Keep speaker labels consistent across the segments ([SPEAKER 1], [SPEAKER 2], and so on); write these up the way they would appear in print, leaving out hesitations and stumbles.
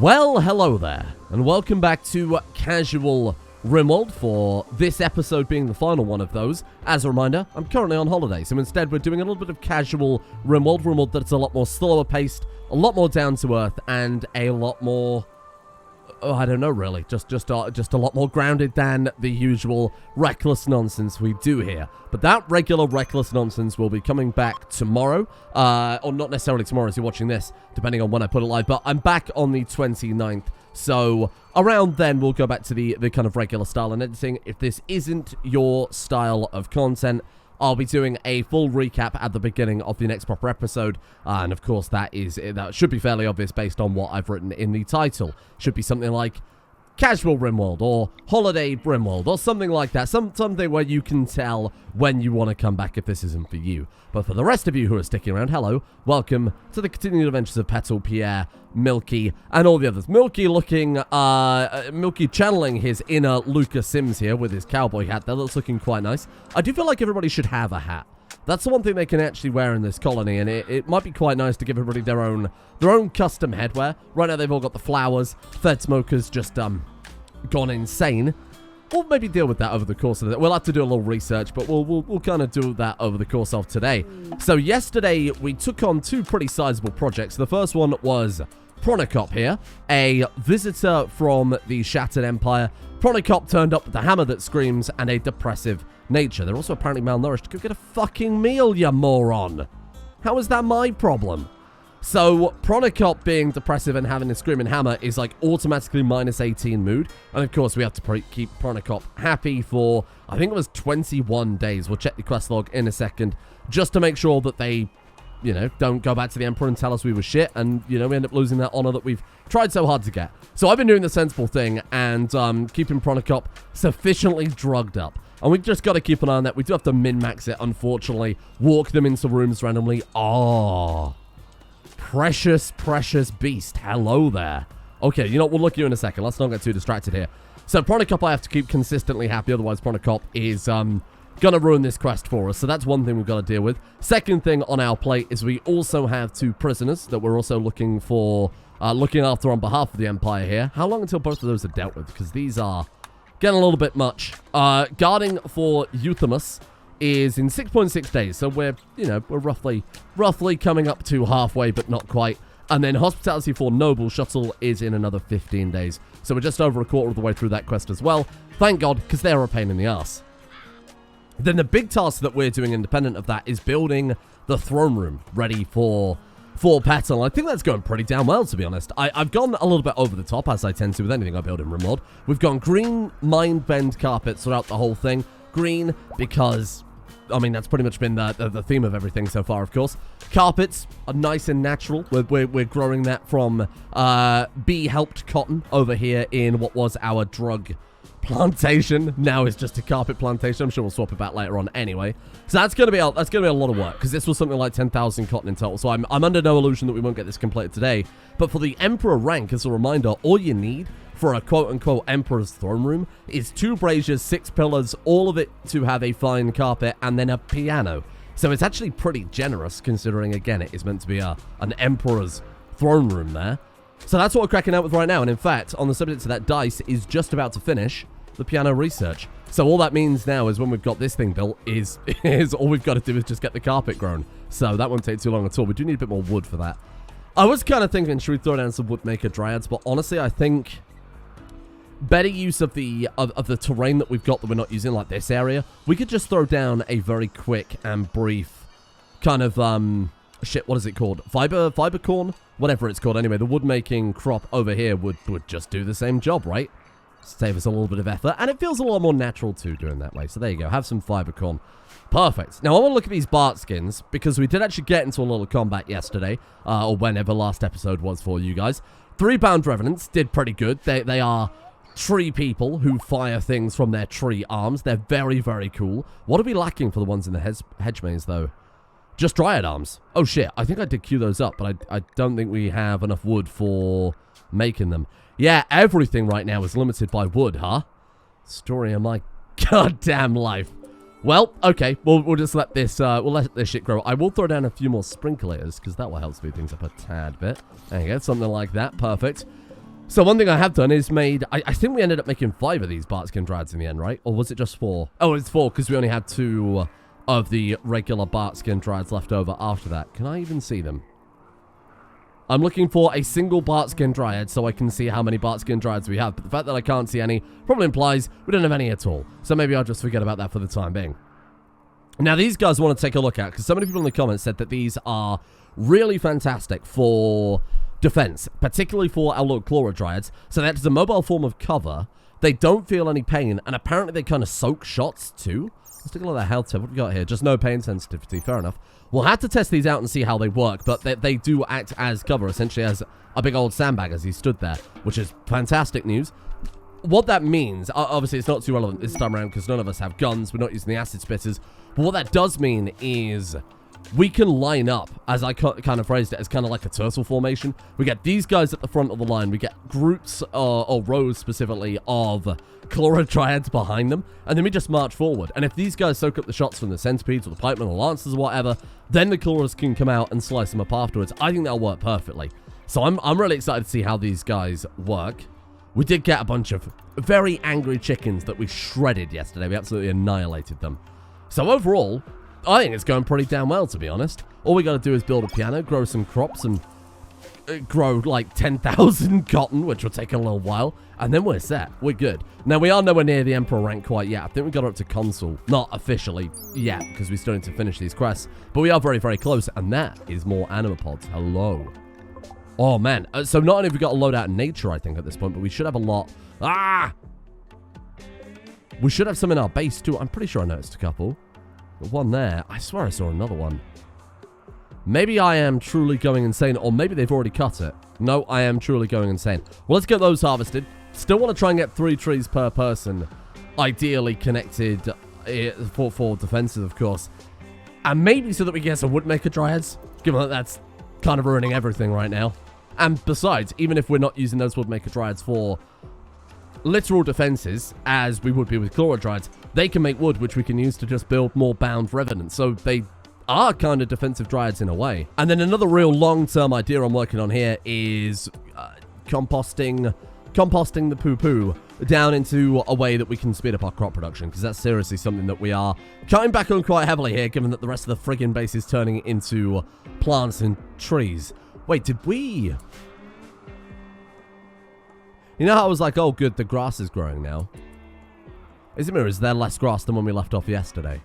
[SPEAKER 1] Well, hello there, and welcome back to Casual Rimworld for this episode being the final one of those. As a reminder, I'm currently on holiday, so instead we're doing a little bit of Casual Rimworld that's a lot more slower paced, a lot more down to earth, and a lot more... oh, I don't know really, just a lot more grounded than the usual reckless nonsense we do here. But that regular reckless nonsense will be coming back tomorrow, or not necessarily tomorrow as you're watching this, depending on when I put it live, but I'm back on the 29th, so around then we'll go back to the kind of regular style and editing. If this isn't your style of content, I'll be doing a full recap at the beginning of the next proper episode, and of course that should be fairly obvious based on what I've written in the title. Should be something like Casual Rimworld or Holiday Rimworld or something like that. Something where you can tell when you want to come back if this isn't for you. But for the rest of you who are sticking around, hello, welcome to the continued adventures of Petal, Pierre, Milky, and all the others. Milky channeling his inner Lucas Sims here with his cowboy hat. That's looking quite nice. I do feel like everybody should have a hat. That's the one thing they can actually wear in this colony, and it might be quite nice to give everybody their own custom headwear. Right now they've all got the flowers. Fed Smoker's just gone insane. We'll maybe deal with that over the course of it. We'll have to do a little research, but we'll kind of do that over the course of today. So yesterday we took on two pretty sizable projects. The first one was Pronicop here, a visitor from the Shattered Empire. Pronicop turned up with a hammer that screams and a depressive nature. They're also apparently malnourished. Go get a fucking meal, you moron. How is that my problem? So, Pronicop being depressive and having a screaming hammer is like automatically minus 18 mood. And of course, we have to keep Pronicop happy for, I think it was 21 days. We'll check the quest log in a second, just to make sure that they, you know, don't go back to the Emperor and tell us we were shit. And, you know, we end up losing that honor that we've tried so hard to get. So I've been doing the sensible thing and keeping Pronicop sufficiently drugged up. And we've just got to keep an eye on that. We do have to min-max it, unfortunately. Walk them into rooms randomly. Oh, precious, precious beast. Hello there. Okay, you know what? We'll look at you in a second. Let's not get too distracted here. So Pronicop I have to keep consistently happy. Otherwise, Pronicop is going to ruin this quest for us. So that's one thing we've got to deal with. Second thing on our plate is we also have two prisoners that we're also looking after on behalf of the Empire here. How long until both of those are dealt with? Because these are getting a little bit much. Guarding for Euthymus is in 6.6 days, so we're roughly coming up to halfway, but not quite. And then Hospitality for Noble Shuttle is in another 15 days, so we're just over a quarter of the way through that quest as well. Thank God, because they're a pain in the ass. Then the big task that we're doing independent of that is building the throne room ready for Petal. I think that's going pretty damn well, to be honest. I've gone a little bit over the top, as I tend to with anything I build in Rimworld. We've gone green mind bend carpets throughout the whole thing. Green because, I mean, that's pretty much been the theme of everything so far, of course. Carpets are nice and natural. We're growing that from bee-helped cotton over here in what was our drug plantation. Now it's just a carpet plantation. I'm sure we'll swap it back later on anyway. So that's gonna be a lot of work, because this was something like 10,000 cotton in total. So I'm under no illusion that we won't get this completed today. But for the Emperor rank, as a reminder, all you need for a quote-unquote Emperor's throne room is 2 braziers, 6 pillars, all of it to have a fine carpet, and then a piano. So it's actually pretty generous, considering, again, it is meant to be an Emperor's throne room there. So that's what we're cracking out with right now. And in fact, on the subject of that, Dice is just about to finish the piano research. So all that means now is when we've got this thing built is all we've got to do is just get the carpet grown. So that won't take too long at all. We do need a bit more wood for that. I was kind of thinking, should we throw down some woodmaker Dryads? But honestly, I think better use of the terrain that we've got that we're not using, like this area, we could just throw down a very quick and brief kind of shit, what is it called? Fiber corn? Whatever it's called. Anyway, the wood making crop over here would just do the same job, right? Save us a little bit of effort, and it feels a lot more natural too doing that way. So there you go, have some fiber corn. Perfect. Now I want to look at these Bart skins, because we did actually get into a little combat yesterday, or whenever last episode was for you guys. 3-bound Revenants did pretty good. They are tree people who fire things from their tree arms. They're very, very cool. What are we lacking for the ones in the Hedge Maze, though? Just Dryad arms. Oh, shit. I think I did queue those up, but I don't think we have enough wood for making them. Yeah, everything right now is limited by wood, huh? Story of my goddamn life. Well, okay. We'll just let this, we'll let this shit grow. I will throw down a few more sprinklers, because that will help speed things up a tad bit. There you go. Something like that. Perfect. So one thing I have done is made... I think we ended up making 5 of these Barkskin Dryads in the end, right? Or was it just 4? Oh, it's 4 because we only had 2 of the regular Barkskin Dryads left over after that. Can I even see them? I'm looking for a single Barkskin Dryad so I can see how many Barkskin Dryads we have. But the fact that I can't see any probably implies we don't have any at all. So maybe I'll just forget about that for the time being. Now, these guys I want to take a look at because so many people in the comments said that these are really fantastic for defense, particularly for our little Chlora Dryads. So that's a mobile form of cover. They don't feel any pain, and apparently they kind of soak shots too. Let's take a look at that health tip. What do we got here? Just no pain sensitivity. Fair enough. We'll have to test these out and see how they work, but they do act as cover, essentially as a big old sandbag as he stood there, which is fantastic news. What that means, obviously it's not too relevant this time around because none of us have guns. We're not using the acid spitters. But what that does mean is we can line up, as I kind of phrased it, as kind of like a turtle formation. We get these guys at the front of the line. We get groups, or rows specifically, of Chlora Dryads behind them. And then we just march forward. And if these guys soak up the shots from the centipedes or the pikemen or lancers or whatever, then the Chloras can come out and slice them up afterwards. I think that'll work perfectly. So I'm really excited to see how these guys work. We did get a bunch of very angry chickens that we shredded yesterday. We absolutely annihilated them. So overall, I think it's going pretty damn well, to be honest. All we got to do is build a piano, grow some crops, and grow like 10,000 cotton, which will take a little while, and then we're set. We're good. Now, we are nowhere near the Emperor rank quite yet. I think we got up to Consul. Not officially yet, because we still need to finish these quests, but we are very, very close, and that is more animapods. Hello. Oh, man. So not only have we got a load out in nature, I think, at this point, but we should have a lot. Ah! We should have some in our base, too. I'm pretty sure I noticed a couple. One there. I swear I saw another one. Maybe I am truly going insane, or maybe they've already cut it. No, I am truly going insane. Well, let's get those harvested. Still want to try and get 3 trees per person, ideally connected for defenses, of course. And maybe so that we get some woodmaker dryads, given that that's kind of ruining everything right now. And besides, even if we're not using those woodmaker dryads for literal defenses, as we would be with Chlora Dryads, they can make wood, which we can use to just build more bound revenants. So they are kind of defensive dryads in a way. And then another real long-term idea I'm working on here is composting the poo-poo down into a way that we can speed up our crop production, because that's seriously something that we are cutting back on quite heavily here, given that the rest of the friggin' base is turning into plants and trees. Wait, did we... You know how I was like, oh, good, the grass is growing now? Is there less grass than when we left off yesterday?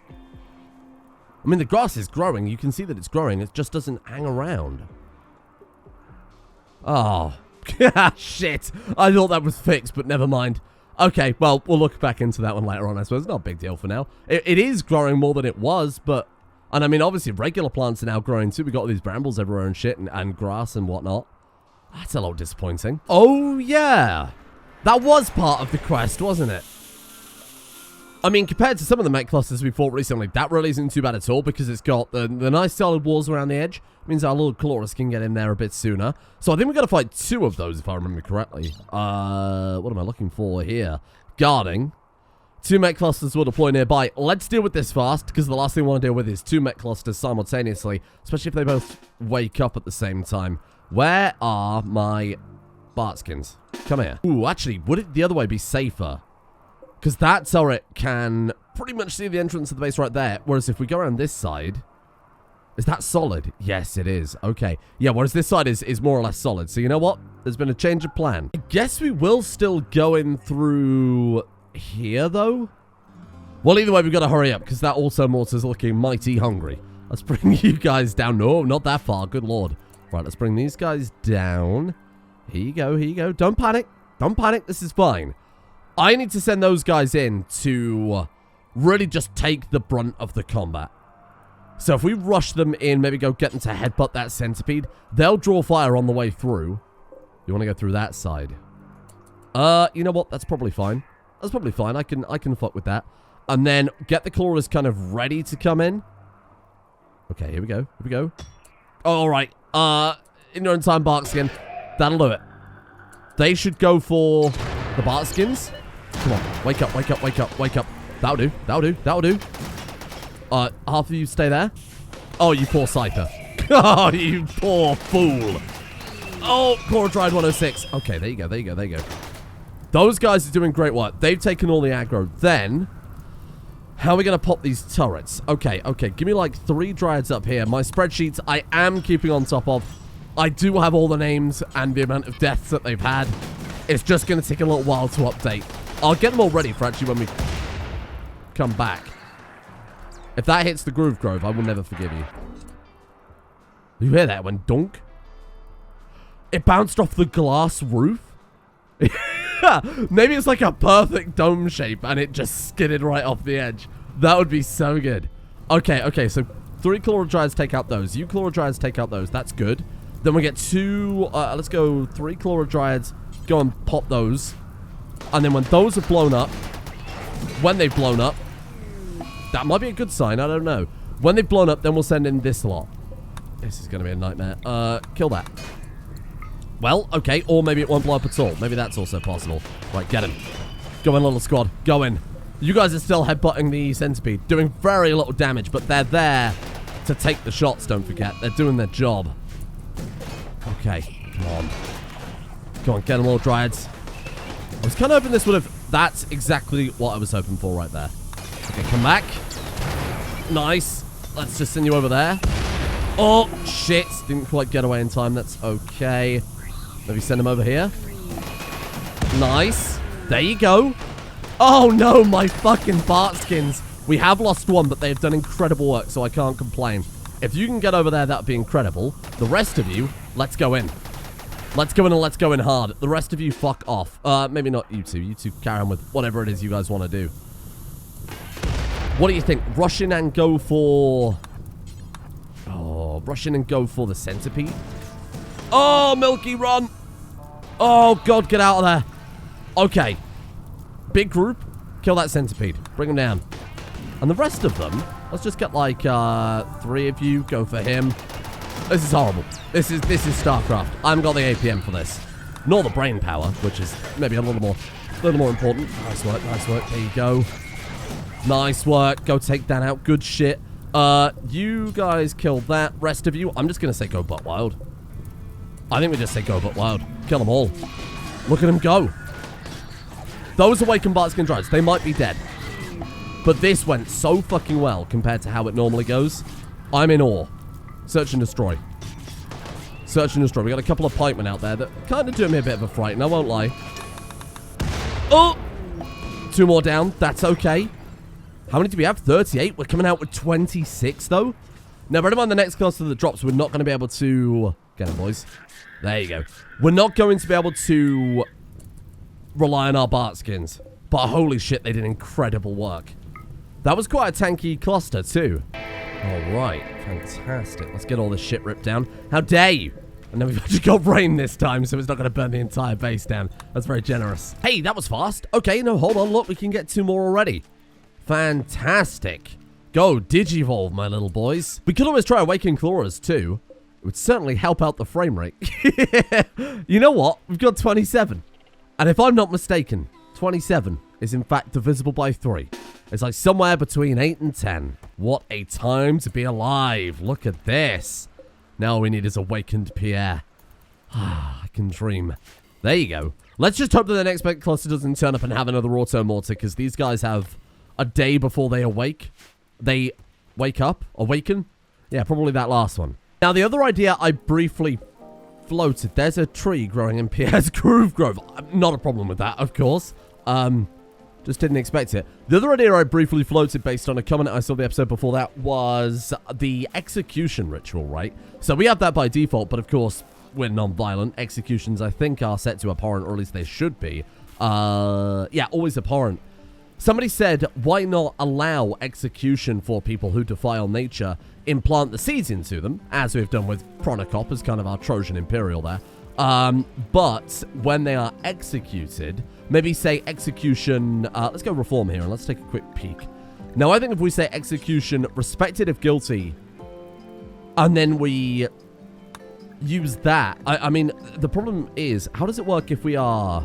[SPEAKER 1] I mean, the grass is growing. You can see that it's growing. It just doesn't hang around. Oh. Shit. I thought that was fixed, but never mind. Okay, well, we'll look back into that one later on, I suppose. It's not a big deal for now. It is growing more than it was, but... And I mean, obviously, regular plants are now growing too. We got all these brambles everywhere and shit, and grass and whatnot. That's a little disappointing. Oh, yeah. That was part of the quest, wasn't it? I mean, compared to some of the Mech Clusters we fought recently, that really isn't too bad at all, because it's got the nice solid walls around the edge. It means our little Chloras can get in there a bit sooner. So I think we've got to fight 2 of those, if I remember correctly. What am I looking for here? Guarding. 2 Mech Clusters will deploy nearby. Let's deal with this fast, because the last thing we want to deal with is 2 Mech Clusters simultaneously, especially if they both wake up at the same time. Where are my Bartskins? Come here. Ooh, actually, would it the other way be safer? Because that turret can pretty much see the entrance of the base right there. Whereas if we go around this side... Is that solid? Yes, it is. Okay. Yeah, whereas this side is more or less solid. So you know what? There's been a change of plan. I guess we will still go in through here, though. Well, either way, we've got to hurry up, because that also mortar's looking mighty hungry. Let's bring you guys down. No, not that far. Good lord. Right, let's bring these guys down. Here you go, here you go. Don't panic. Don't panic. This is fine. I need to send those guys in to really just take the brunt of the combat. So if we rush them in, maybe go get them to headbutt that centipede, they'll draw fire on the way through. You want to go through that side? You know what? That's probably fine. That's probably fine. I can fuck with that. And then get the Chloras kind of ready to come in. Okay, here we go. Here we go. All right. Ignorant time Barkskin. That'll do it. They should go for the Bartskins. Come on. Wake up, wake up, wake up, wake up. That'll do. That'll do. That'll do. Half of you stay there. Oh, you poor Scyther. Oh, you poor fool. Oh, Core Dryad 106. Okay, there you go, there you go, there you go. Those guys are doing great work. They've taken all the aggro. Then, how are we going to pop these turrets? Okay, okay. Give me like 3 Dryads up here. My spreadsheets I am keeping on top of. I do have all the names and the amount of deaths that they've had. It's just going to take a little while to update. I'll get them all ready for actually when we come back. If that hits the Groove Grove, I will never forgive you. You hear that one dunk? It bounced off the glass roof? Maybe it's like a perfect dome shape and it just skidded right off the edge. That would be so good. Okay, okay, so 3 Dryads take out those. You Dryads take out those. That's good. Then we get 2, let's go 3 Dryads. Go and pop those. And then when those are blown up, when they've blown up, that might be a good sign, I don't know. When they've blown up, then we'll send in this lot. This is going to be a nightmare. Kill that. Well, okay, or maybe it won't blow up at all. Maybe that's also possible. Right, get him. Go in, little squad. Go in. You guys are still headbutting the centipede, doing very little damage, but they're there to take the shots, don't forget. They're doing their job. Okay, come on. Come on, get them all, Dryads. I was kind of hoping this would have... That's exactly what I was hoping for right there. Okay, come back. Nice. Let's just send you over there. Oh, shit. Didn't quite get away in time. That's okay. Maybe send him over here. Nice. There you go. Oh, no, my fucking Bart skins. We have lost one, but they've done incredible work, so I can't complain. If you can get over there, that would be incredible. The rest of you, let's go in. Let's go in and let's go in hard. The rest of you, fuck off. Maybe not you two. You two carry on with whatever it is you guys want to do. What do you think? Rush in and go for... Oh, rush in and go for the centipede. Oh, Milky, run. Oh, God, get out of there. Okay. Big group. Kill that centipede. Bring him down. And the rest of them, let's just get like 3 of you. Go for him. This is horrible. This is StarCraft. I haven't got the APM for this. Nor the brain power, which is maybe a little more important. Nice work, nice work. There you go. Nice work. Go take that out. Good shit. You guys killed that. Rest of you, I'm just going to say go butt wild. I think we just say go butt wild. Kill them all. Look at them go. Those awakened Bartskin Dryads, they might be dead. But this went so fucking well compared to how it normally goes. I'm in awe. Search and destroy. Search and destroy. We got a couple of pikemen out there that kind of do me a bit of a fright, and I won't lie. Oh! 2 more down. That's okay. How many do we have? 38. We're coming out with 26, though. Now, bear in mind the next cluster that drops, we're not going to be able to... Get them, boys. There you go. We're not going to be able to rely on our Bart skins. But holy shit, they did incredible work. That was quite a tanky cluster, too. Alright, fantastic. Let's get all this shit ripped down. How dare you? And then we've actually got rain this time, so it's not going to burn the entire base down. That's very generous. Hey, that was fast. Okay, no, hold on. Look, we can get 2 more already. Fantastic. Go, Digivolve, my little boys. We could always try Awakening Clawers, too. It would certainly help out the frame rate. You know what? We've got 27. And if I'm not mistaken, 27 is in fact divisible by 3. It's like somewhere between 8 and 10. What a time to be alive. Look at this. Now all we need is Awakened Pierre. I can dream. There you go. Let's just hope that the next Mech Cluster doesn't turn up and have another Auto Mortar, because these guys have a day before they awake. They wake up? Awaken? Yeah, probably that last one. Now, the other idea I briefly floated. There's a tree growing in Pierre's Groove Grove. Not a problem with that, of course. Just didn't expect it. The other idea I briefly floated based on a comment I saw the episode before that was the execution ritual, right? So we have that by default, but of course, we're non-violent. Executions, I think, are set to abhorrent, or at least they should be. Yeah, always abhorrent. Somebody said, why not allow execution for people who defile nature, implant the seeds into them, as we've done with Pronicop as kind of our Trojan Imperial there. But when they are executed, maybe say execution, let's go reform here and let's take a quick peek. Now, I think if we say execution respected if guilty, and then we use that, I mean, the problem is, how does it work if we are...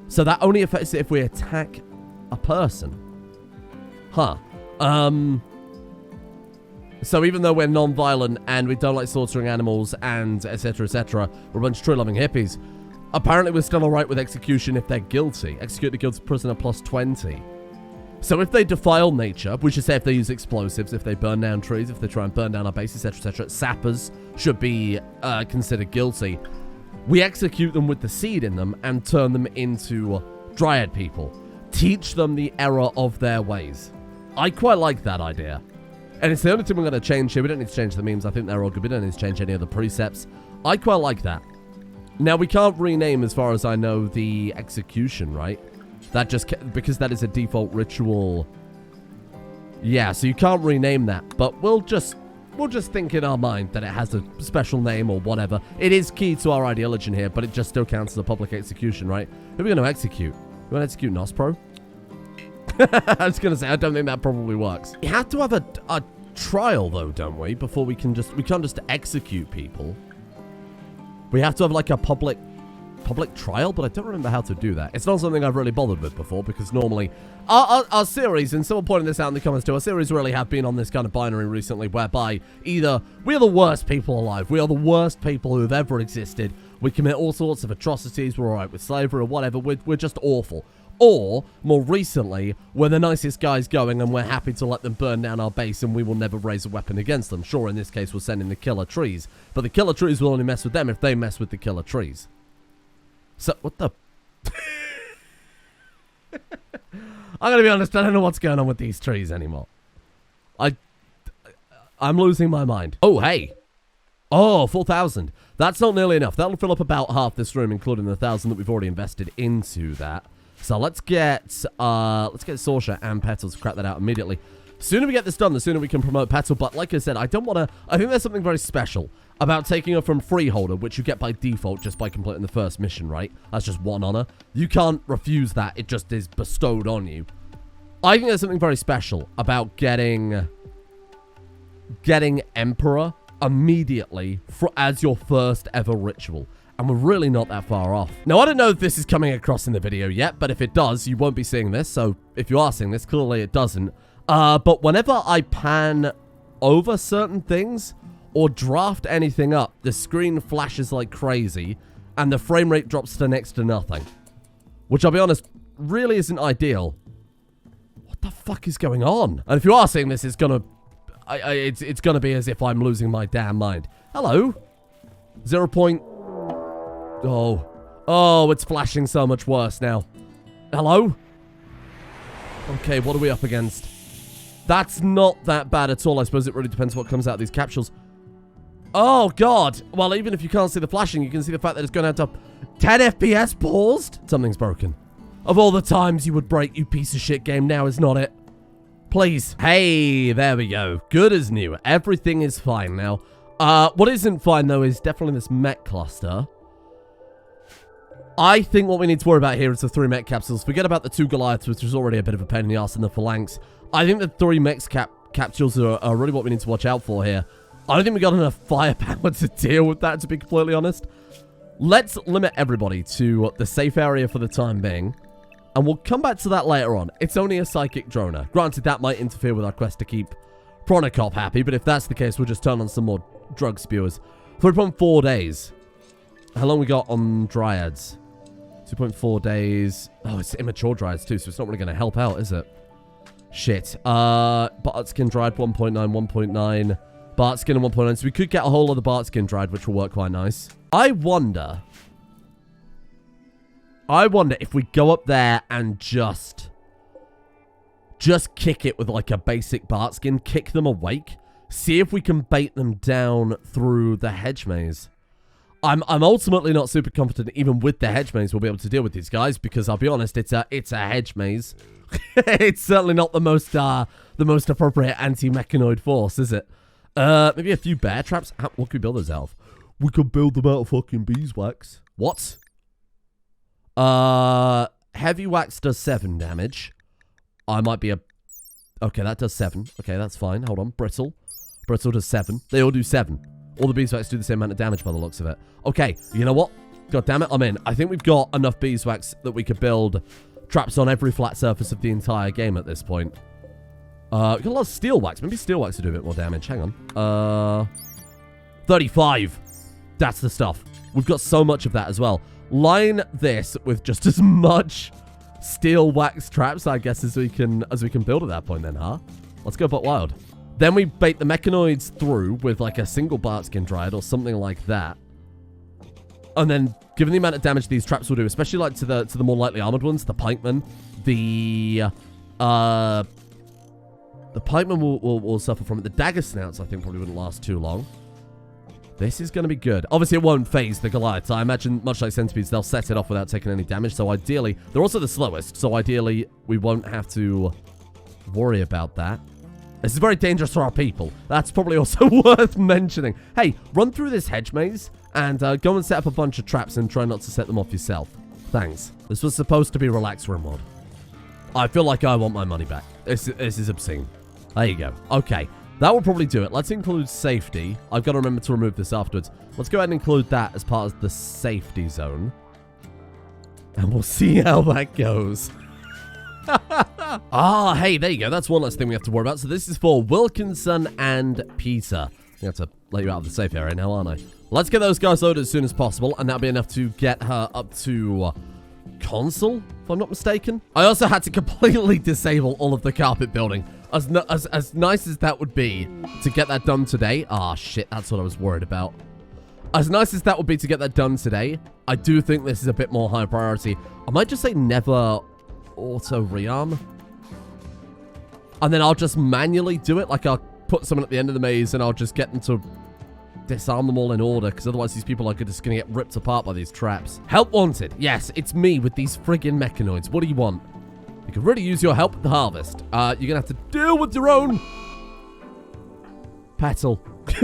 [SPEAKER 1] So that only affects it if we attack a person. Huh. So even though we're non-violent and we don't like slaughtering animals and etc., we're a bunch of tree-loving hippies, apparently we're still alright with execution if they're guilty. Execute the guilty prisoner plus 20. So if they defile nature, which is say if they use explosives, if they burn down trees, if they try and burn down our base, etc., sappers should be considered guilty. We execute them with the seed in them and turn them into Dryad people. Teach them the error of their ways. I quite like that idea. And it's the only thing we're going to change here. We don't need to change the memes. I think they're all good. We don't need to change any of the precepts. I quite like that. Now, we can't rename, as far as I know, the execution, right? That just... because that is a default ritual. Yeah, so you can't rename that. But we'll just think in our mind that it has a special name or whatever. It is key to our ideology here, but it just still counts as a public execution, right? Who are we going to execute? We want to execute Nospro? I was going to say, I don't think that probably works. We have to have a trial, though, don't we? Before we can just... we can't just execute people. We have to have, like, a public trial, but I don't remember how to do that. It's not something I've really bothered with before, because normally... Our series, and someone pointed this out in the comments too, our series really have been on this kind of binary recently, whereby either we are the worst people alive, we are the worst people who have ever existed, we commit all sorts of atrocities, we're alright with slavery or whatever, we're just awful. Or, more recently, we're the nicest guys going and we're happy to let them burn down our base and we will never raise a weapon against them. Sure, in this case, we're sending the killer trees. But the killer trees will only mess with them if they mess with the killer trees. So, what the... I'm going to be honest, I don't know what's going on with these trees anymore. I'm losing my mind. Oh, hey. Oh, 4,000. That's not nearly enough. That'll fill up about half this room, including the 1,000 that we've already invested into that. So let's get Sorsha and Petal to crack that out immediately. The sooner we get this done, the sooner we can promote Petal. But like I said, I don't want to... I think there's something very special about taking her from Freeholder, which you get by default just by completing the first mission, right? That's just one honor. You can't refuse that. It just is bestowed on you. I think there's something very special about getting Emperor immediately as your first ever ritual. And we're really not that far off. Now, I don't know if this is coming across in the video yet, but if it does, you won't be seeing this. So if you are seeing this, clearly it doesn't. But whenever I pan over certain things or draft anything up, the screen flashes like crazy and the frame rate drops to next to nothing. Which, I'll be honest, really isn't ideal. What the fuck is going on? And if you are seeing this, it's gonna... it's gonna be as if I'm losing my damn mind. Hello? 0. Oh, it's flashing so much worse now. Hello? Okay, what are we up against? That's not that bad at all. I suppose it really depends what comes out of these capsules. Oh, God. Well, even if you can't see the flashing, you can see the fact that it's going out to 10 FPS paused. Something's broken. Of all the times you would break, you piece of shit game, now is not it. Please. Hey, there we go. Good as new. Everything is fine now. What isn't fine, though, is definitely this Mech Cluster. I think what we need to worry about here is the 3 mech capsules. Forget about the 2 Goliaths, which is already a bit of a pain in the arse in the phalanx. I think the 3 mech capsules are really what we need to watch out for here. I don't think we got enough firepower to deal with that, to be completely honest. Let's limit everybody to the safe area for the time being. And we'll come back to that later on. It's only a psychic droner. Granted, that might interfere with our quest to keep Pronicop happy, but if that's the case, we'll just turn on some more drug spewers. 3.4 days. How long we got on Dryads? 2.4 days. Oh, it's immature Dryads too, so it's not really going to help out, is it? Shit. Bartskin Dryad 1.9, 1.9. Bartskin and 1.9. So we could get a whole other Bartskin Dryad, which will work quite nice. I wonder if we go up there and just kick it with like a basic Bartskin, kick them awake, see if we can bait them down through the Hedge Maze. I'm ultimately not super confident even with the Hedge Maze we'll be able to deal with these guys, because I'll be honest, it's a Hedge Maze. It's certainly not the most appropriate anti-mechanoid force, is it? Maybe a few bear traps. What could we build those out of? We could build them out of fucking beeswax. What? Heavy wax does 7 damage. I might be a... Okay, that does 7. Okay, that's fine. Hold on. Brittle does 7. They all do 7. All the beeswax do the same amount of damage by the looks of it. Okay, you know what? God damn it, I'm in. I think we've got enough beeswax that we could build traps on every flat surface of the entire game at this point. Got a lot of steel wax. Maybe steel wax to do a bit more damage. Hang on. 35. That's the stuff. We've got so much of that as well. Line this with just as much steel wax traps, I guess, as we can build at that point then, huh? Let's go butt wild. Then we bait the mechanoids through with like a single barkskin dryad or something like that. And then, given the amount of damage these traps will do, especially like to the more lightly armored ones, the pikemen, the pikemen will suffer from it. The dagger snouts, I think, probably wouldn't last too long. This is going to be good. Obviously, it won't phase the Goliaths. I imagine, much like centipedes, they'll set it off without taking any damage. So ideally, they're also the slowest. So ideally, we won't have to worry about that. This is very dangerous for our people. That's probably also worth mentioning. Hey, run through this hedge maze and go and set up a bunch of traps and try not to set them off yourself. Thanks. This was supposed to be relaxed Rimworld. I feel like I want my money back. This is obscene. There you go. Okay. That will probably do it. Let's include safety. I've got to remember to remove this afterwards. Let's go ahead and include that as part of the safety zone. And we'll see how that goes. Ah, hey, there you go. That's one less thing we have to worry about. So this is for Wilkinson and Peter. I have to let you out of the safe area now, aren't I? Let's get those guys loaded as soon as possible. And that'll be enough to get her up to console, if I'm not mistaken. I also had to completely disable all of the carpet building. As nice as that would be to get that done today. Ah, shit, that's what I was worried about. As nice as that would be to get that done today, I do think this is a bit more high priority. I might just say never auto rearm. And then I'll just manually do it. Like, I'll put someone at the end of the maze and I'll just get them to disarm them all in order. Because otherwise these people are just going to get ripped apart by these traps. Help wanted. Yes, it's me with these friggin' mechanoids. What do you want? You could really use your help with the harvest. You're going to have to deal with your own Petal.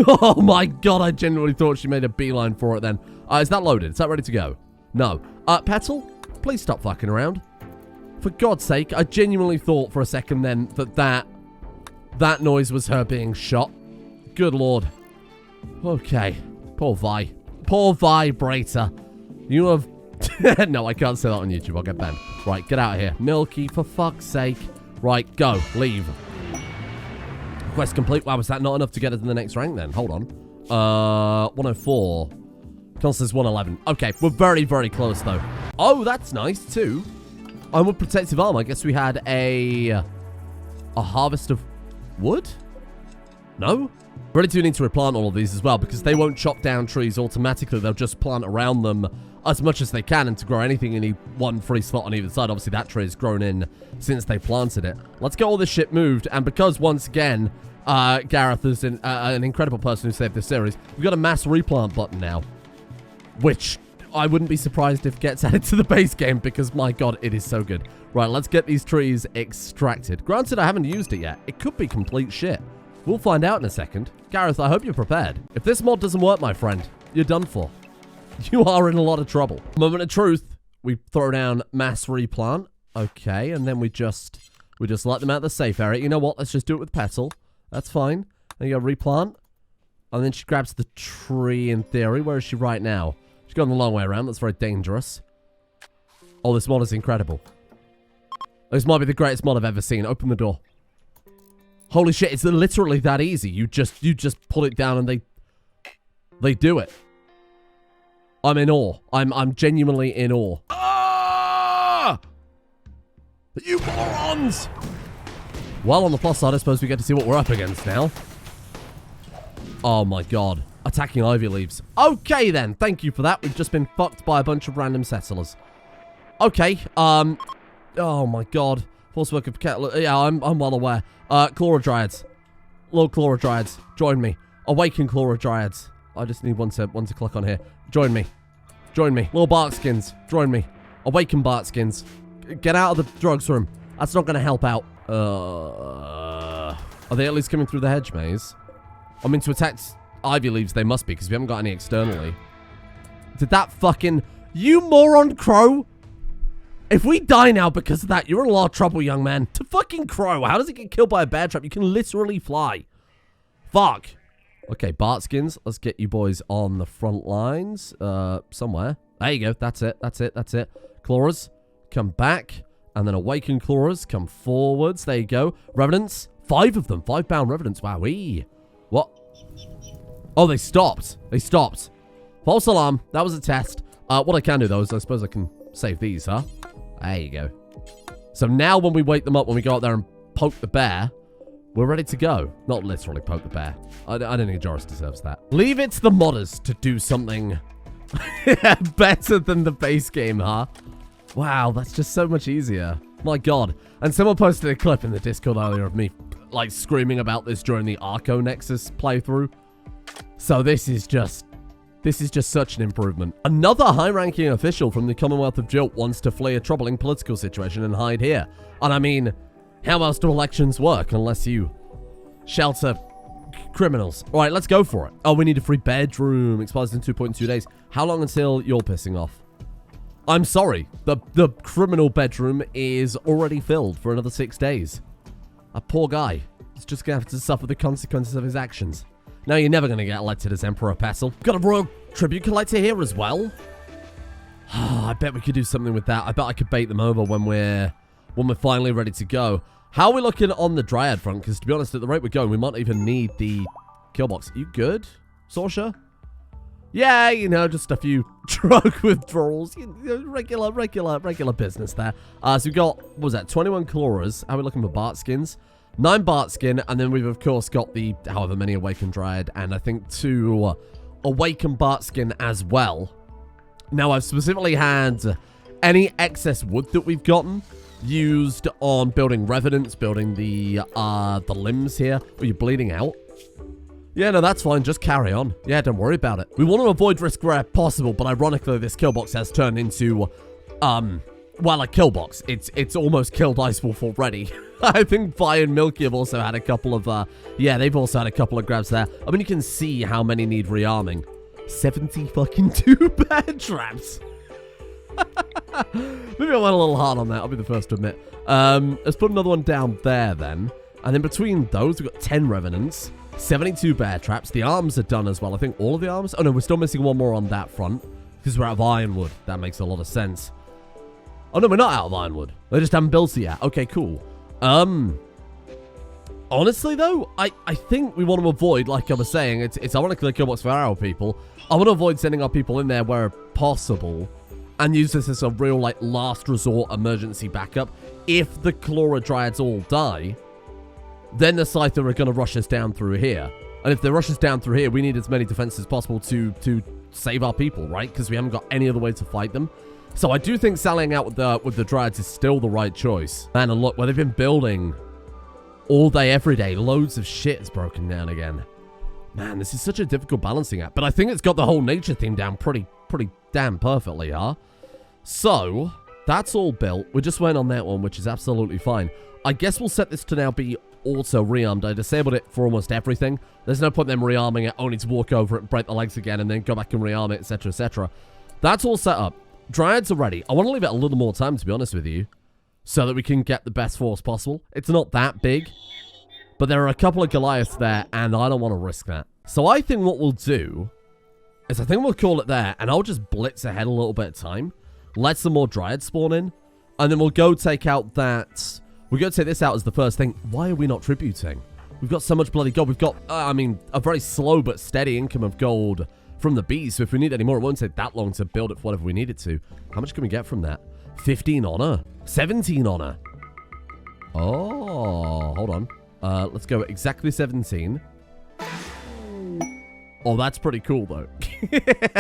[SPEAKER 1] Oh my god, I genuinely thought she made a beeline for it then. Is that loaded? Is that ready to go? No. Petal, please stop fucking around. For God's sake, I genuinely thought for a second then that noise was her being shot. Good lord. Okay. Poor Vi. Poor vibrator. You have... No, I can't say that on YouTube. I'll get banned. Right, get out of here. Milky, for fuck's sake. Right, go. Leave. Quest complete. Wow, was that not enough to get us in the next rank then? Hold on. 104. Constance 111. Okay, we're very, very close though. Oh, that's nice too. With protective armor. I guess we had a harvest of wood? No? Really do need to replant all of these as well because they won't chop down trees automatically. They'll just plant around them as much as they can, and to grow anything you need one free slot on either side. Obviously that tree has grown in since they planted it. Let's get all this shit moved, and because once again Gareth is an incredible person who saved this series, we've got a mass replant button now, which I wouldn't be surprised if gets added to the base game because my god, it is so good. Right, let's get these trees extracted. Granted, I haven't used it yet. It could be complete shit. We'll find out in a second. Gareth, I hope you're prepared. If this mod doesn't work, my friend, you're done for. You are in a lot of trouble. Moment of truth. We throw down mass replant. Okay, and then we just let them out of the safe area. You know what? Let's just do it with Petal. That's fine. Then you go replant. And then she grabs the tree in theory. Where is she right now? She's going the long way around. That's very dangerous. Oh, this mod is incredible. This might be the greatest mod I've ever seen. Open the door. Holy shit, it's literally that easy. You just pull it down and they do it. I'm in awe. I'm genuinely in awe. Ah! You morons! Well, on the plus side, I suppose we get to see what we're up against now. Oh my god. Attacking ivy leaves. Okay then, thank you for that. We've just been fucked by a bunch of random settlers. Okay, oh my god. Force work of cat. Yeah, I'm well aware. Dryads. Lord Dryads, join me. Awaken Dryads. I just need one to click on here. Join me. Join me. Little Barkskins, join me. Awaken Barkskins. Get out of the drugs room. That's not going to help out. Are they at least coming through the hedge maze? I mean, to attack ivy leaves, they must be, because we haven't got any externally. Did that fucking... You moron crow! If we die now because of that, you're in a lot of trouble, young man. To fucking crow. How does it get killed by a bear trap? You can literally fly. Fuck. Okay, Bartskins. Let's get you boys on the front lines. Somewhere. There you go. That's it. That's it. That's it. Clawers, come back. And then awaken Clawers. Come forwards. There you go. Revenants, 5 of them. 5-bound revenants. Wowee. What? Oh, they stopped. They stopped. False alarm. That was a test. What I can do, though, is I suppose I can save these, huh? There you go. So now when we wake them up, when we go out there and poke the bear, we're ready to go. Not literally poke the bear. I don't think Joris deserves that. Leave it to the modders to do something better than the base game, huh? Wow, that's just so much easier. My God. And someone posted a clip in the Discord earlier of me, like, screaming about this during the Arco Nexus playthrough. So this is just such an improvement. Another high-ranking official from the Commonwealth of Jilt wants to flee a troubling political situation and hide here. And I mean, how else do elections work unless you shelter criminals? All right, let's go for it. Oh, we need a free bedroom. Expires in 2.2 days. How long until you're pissing off? I'm sorry. The criminal bedroom is already filled for another 6 days. A poor guy. He's just going to have to suffer the consequences of his actions. No, you're never going to get elected as Emperor Petal. Got a royal tribute collector here as well. I bet we could do something with that. I bet I could bait them over when we're finally ready to go. How are we looking on the Dryad front? Because to be honest, at the rate we're going, we might even need the Killbox. You good, Sorsha? Yeah, you know, just a few drug withdrawals. Regular business there. So we've got, what was that, 21 Chloras. How are we looking for Bart skins? 9 Bart skin, and then we've, of course, got the however many Awakened Dryad, and I think 2 Awakened Bart skin as well. Now, I've specifically had any excess wood that we've gotten used on building Revenants, building the limbs here. Are you bleeding out? Yeah, no, that's fine. Just carry on. Yeah, don't worry about it. We want to avoid risk where possible, but ironically, this Killbox has turned into, well, a Killbox. It's almost killed Icewolf already. I think Vi and Milky have also had a couple of, yeah, they've also had a couple of grabs there. I mean, you can see how many need rearming. 70 fucking 2 bear traps. Maybe I went a little hard on that. I'll be the first to admit. Let's put another one down there then. And then between those, we've got 10 Revenants, 72 bear traps. The arms are done as well. I think all of the arms. Oh, no, we're still missing one more on that front because we're out of ironwood. That makes a lot of sense. Oh, no, we're not out of ironwood. They just haven't built it yet. Okay, cool. Honestly, though, I think we want to avoid, like I was saying, it's ironically a Killbox for our people. I want to avoid sending our people in there where possible and use this as a real, like, last resort emergency backup. If the Chlora Dryads all die, then the Scyther are going to rush us down through here. And if they rush us down through here, we need as many defenses as possible to save our people, right? Because we haven't got any other way to fight them. So I do think sallying out with the Dryads is still the right choice. Man, and look, where they've been building all day, every day, loads of shit is broken down again. Man, this is such a difficult balancing act. But I think it's got the whole nature theme down pretty damn perfectly, huh? So, that's all built. We just went on that one, which is absolutely fine. I guess we'll set this to now be auto rearmed. I disabled it for almost everything. There's no point in them rearming it, only to walk over it and break the legs again, and then go back and rearm it, etc., etc. That's all set up. Dryads are ready. I want to leave it a little more time, to be honest with you, so that we can get the best force possible. It's not that big, but there are a couple of Goliaths there, and I don't want to risk that. So I think what we'll do is I think we'll call it there, and I'll just blitz ahead a little bit of time, let some more Dryads spawn in, and then we'll go take out that... We're going to take this out as the first thing. Why are we not tributing? We've got so much bloody gold. We've got, I mean, a very slow but steady income of gold from the bees. So if we need any more, it won't take that long to build it for whatever we need it to. How much can we get from that? 15 honor. 17 honor. Oh, hold on. Let's go exactly 17. Oh, that's pretty cool, though.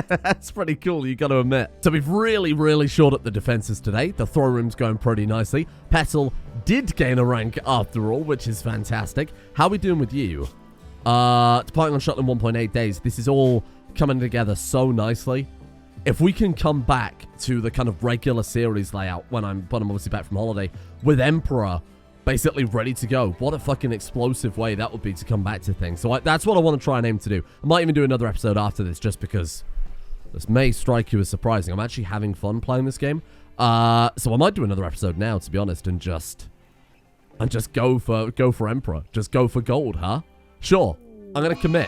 [SPEAKER 1] That's pretty cool, you got to admit. So we've really shored up the defenses today. The throw room's going pretty nicely. Petal did gain a rank after all, which is fantastic. How are we doing with you? Departing on shot in 1.8 days. This is all coming together so nicely. If we can come back to the kind of regular series layout when I'm obviously back from holiday with Emperor basically ready to go. What a fucking explosive way that would be to come back to things. So that's what I want to try and aim to do. I might even do another episode after this just because this may strike you as surprising. I'm actually having fun playing this game. So I might do another episode now, to be honest, and just go for Emperor. Just go for gold, huh? Sure. I'm going to commit.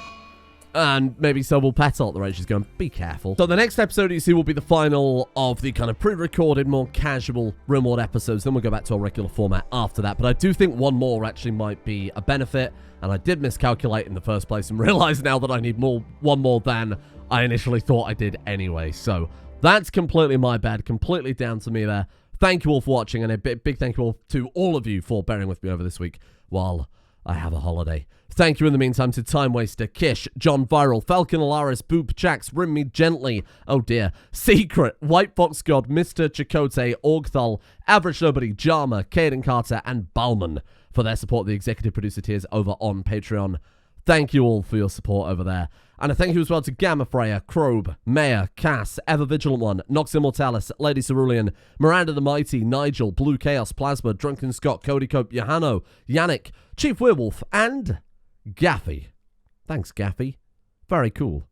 [SPEAKER 1] And maybe so will Petal at the rate she's going. Be careful. So the next episode you see will be the final of the kind of pre-recorded, more casual Rimworld episodes. Then we'll go back to our regular format after that. But I do think one more actually might be a benefit. And I did miscalculate in the first place and realize now that I need one more than I initially thought I did anyway. So that's completely my bad. Completely down to me there. Thank you all for watching. And a big thank you all to all of you for bearing with me over this week while I have a holiday. Thank you in the meantime to Time Waster, Kish, John Viral, Falcon Alaris, Boop Jax, Rim Me Gently, oh dear, Secret, White Fox God, Mr. Chakotay, Orgthal, Average Nobody, Jama, Caden Carter, and Balman for their support of the executive producer tiers over on Patreon. Thank you all for your support over there. And a thank you as well to Gamma Freya, Krobe, Mayor, Cass, Ever Vigilant One, Nox Immortalis, Lady Cerulean, Miranda the Mighty, Nigel, Blue Chaos, Plasma, Drunken Scott, Cody Cope, Johanno, Yannick, Chief Werewolf, and Gaffy. Thanks, Gaffy. Very cool.